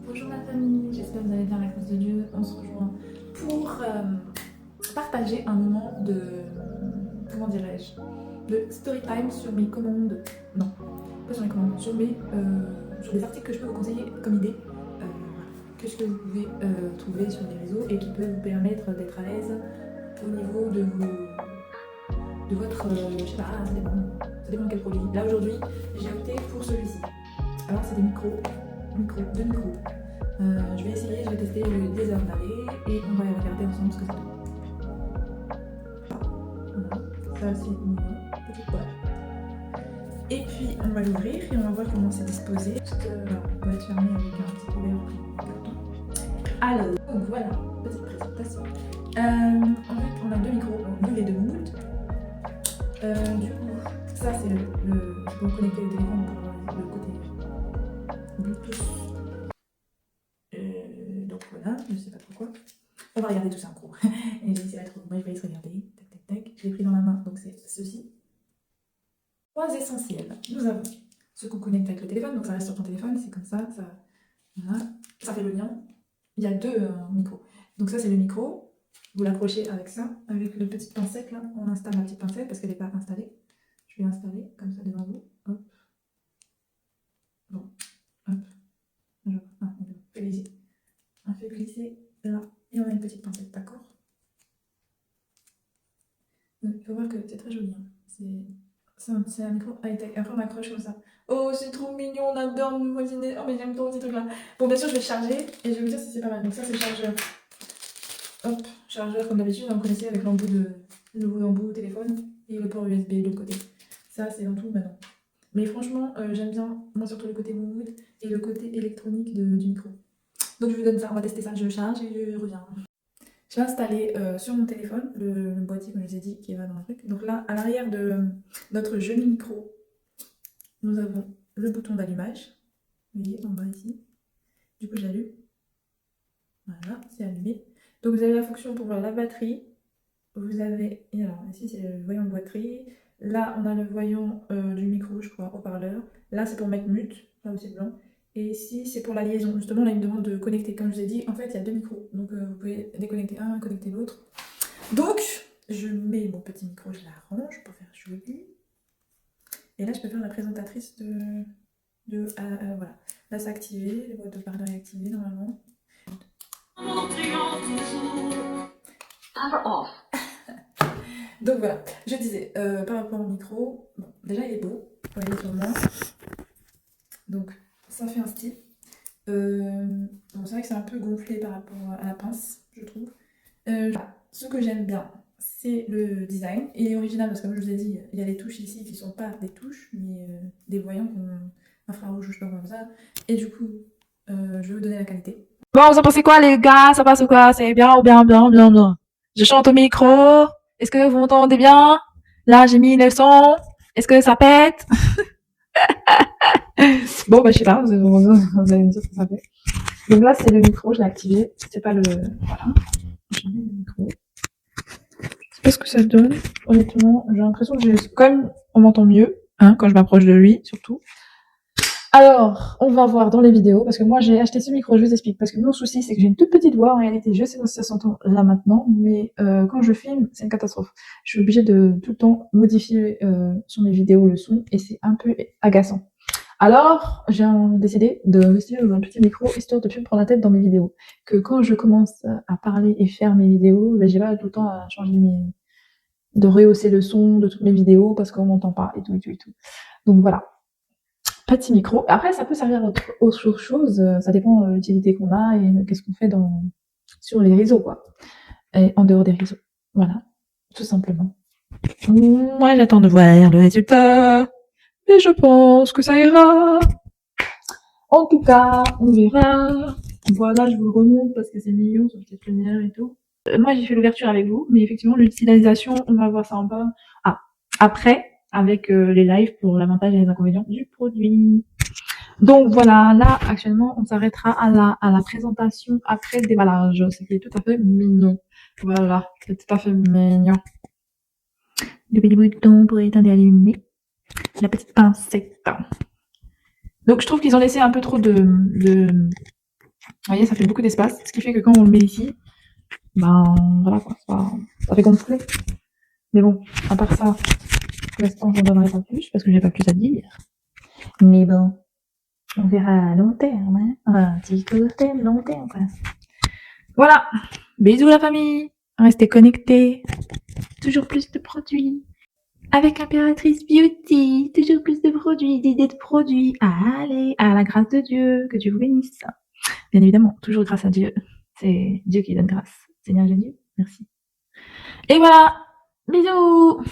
Bonjour ma famille, j'espère que vous allez bien à la grâce de Dieu. On se rejoint pour partager un moment de, comment dirais-je, de story time sur mes commandes, non, pas sur mes commandes, sur des articles que je peux vous conseiller comme idée, que ce que vous pouvez trouver sur les réseaux et qui peuvent vous permettre d'être à l'aise au niveau de votre, je sais pas, ça dépend de quel produit. Là aujourd'hui, j'ai opté pour celui-ci. Alors c'est des deux micros. Je vais essayer, je vais tester le désordonné et on va regarder ensemble ce que ça donne. Voilà, ça c'est une petite boîte. Et puis on va l'ouvrir et on va voir comment c'est disposé. On va être fermé avec un petit couvercle carton. Alors, donc voilà, petite présentation. En fait, on a deux micros, donc les deux Mood. Du coup, ça c'est pour connecter le téléphone pour le côté Bluetooth. Donc voilà, je sais pas pourquoi. On va regarder tout ça en gros. Et j'ai essayé d'être bref, je vais se regarder. Tac, tac, tac. Je l'ai pris dans la main, donc c'est ceci. Trois essentiels. Nous avons ce qu'on connecte avec le téléphone, donc ça reste sur ton téléphone, c'est comme ça, voilà. Ça fait le lien. Il y a deux micros. Donc ça c'est le micro. Vous l'accrochez avec ça, avec le petite pincette là. On installe la petite pincette parce qu'elle n'est pas installée. Je vais l'installer comme ça devant vous. Hop. Bon. Hop. On fait glisser là. Et on a une petite pincette, d'accord? Il faut voir que c'est très joli. Hein. C'est un micro high-tech. Après, on accroche comme ça. Oh, c'est trop mignon, on adore nous voisiner. Oh, mais j'aime trop ces trucs-là. Bon, bien sûr, je vais le charger et je vais vous dire si c'est pas mal. Donc, ça, c'est le chargeur. Hop, chargeur comme d'habitude, vous connaissez avec l'embout au téléphone et le port USB de l'autre côté. Ça, c'est dans tout maintenant. Mais franchement, j'aime bien, moi surtout le côté mood et le côté électronique du micro. Donc, je vous donne ça, on va tester ça. Je charge et je reviens. J'ai installé sur mon téléphone le boîtier, comme je vous ai dit, qui va dans le truc. Donc là, à l'arrière de notre joli micro, nous avons le bouton d'allumage. Vous voyez, en bas ici. Du coup, j'allume. Voilà, c'est allumé. Donc vous avez la fonction pour voir la batterie. Vous avez, et alors ici c'est le voyant de batterie. Là, on a le voyant du micro, je crois, haut-parleur. Là, c'est pour mettre mute, là où c'est blanc. Et ici, c'est pour la liaison. Justement, là, il me demande de connecter. Comme je vous ai dit, en fait, il y a deux micros. Donc, vous pouvez déconnecter un, connecter l'autre. Donc, je mets mon petit micro, je l'arrange pour faire joli. Et là, je peux faire la présentatrice voilà. Là, c'est activé. Le boîte de parleur est activé normalement. Power off. Donc voilà, je disais, par rapport au micro, bon, déjà il est beau, vous voyez sur moi. Donc ça fait un style. Bon, c'est vrai que c'est un peu gonflé par rapport à la pince, je trouve. Ce que j'aime bien, c'est le design. Il est original parce que comme je vous ai dit, il y a les touches ici qui sont pas des touches, mais des voyants infrarouge ou je sais pas comment ça. Et du coup, je vais vous donner la qualité. Bon, vous en pensez quoi les gars? Ça passe ou quoi? C'est bien ou bien, bien, bien, bien? Je chante au micro. Est-ce que vous m'entendez bien? Là, j'ai mis le son. Est-ce que ça pète? Bon, bah, je sais pas, vous allez me dire ce que ça fait. Donc là, c'est le micro, je l'ai activé. C'est pas le, voilà. J'ai mis le micro. Je sais pas ce que ça donne. Honnêtement, j'ai l'impression que quand même, on m'entend mieux, hein, quand je m'approche de lui, surtout. Alors, on va voir dans les vidéos, parce que moi j'ai acheté ce micro, je vous explique, parce que mon souci c'est que j'ai une toute petite voix en réalité, je sais pas si ça s'entend là maintenant, mais quand je filme, c'est une catastrophe. Je suis obligée de tout le temps modifier sur mes vidéos le son, et c'est un peu agaçant. Alors, j'ai décidé d'investir dans un petit micro, histoire de plus me prendre la tête dans mes vidéos. Que quand je commence à parler et faire mes vidéos, ben, j'ai pas tout le temps à changer de rehausser le son de toutes mes vidéos, parce qu'on m'entend pas, et tout, et tout, et tout. Donc voilà. Petit micro. Après, ça peut servir à autre chose. Ça dépend de l'utilité qu'on a et qu'est-ce qu'on fait sur les réseaux, quoi. Et en dehors des réseaux. Voilà. Tout simplement. Moi, j'attends de voir le résultat. Mais je pense que ça ira. En tout cas, on verra. Voilà, je vous le remonte parce que c'est mignon sur cette lumière et tout. Moi, j'ai fait l'ouverture avec vous, mais effectivement, l'utilisation, on va voir ça en bas. Ah, après, avec les lives pour l'avantage et les inconvénients du produit. Donc voilà, là actuellement on s'arrêtera à la présentation après le déballage, ce qui est tout à fait mignon. Voilà, c'est tout à fait mignon. Le petit bouton pour éteindre et allumer. La petite pincette. Donc je trouve qu'ils ont laissé un peu trop de Vous voyez, ça fait beaucoup d'espace, ce qui fait que quand on le met ici, ben voilà quoi, ça fait gonfler. Mais bon, à part ça, pour l'instant, j'en donnerai pas plus parce que j'ai pas plus à dire. Mais bon, on verra à long terme, hein. Un petit court terme, long terme, quoi. Voilà. Bisous la famille. Restez connectés. Toujours plus de produits. Avec Impératrice Beauty. Toujours plus de produits, d'idées de produits. Allez, à la grâce de Dieu. Que Dieu vous bénisse. Bien évidemment, toujours grâce à Dieu. C'est Dieu qui donne grâce. Seigneur Jésus, merci. Et voilà. Bisous.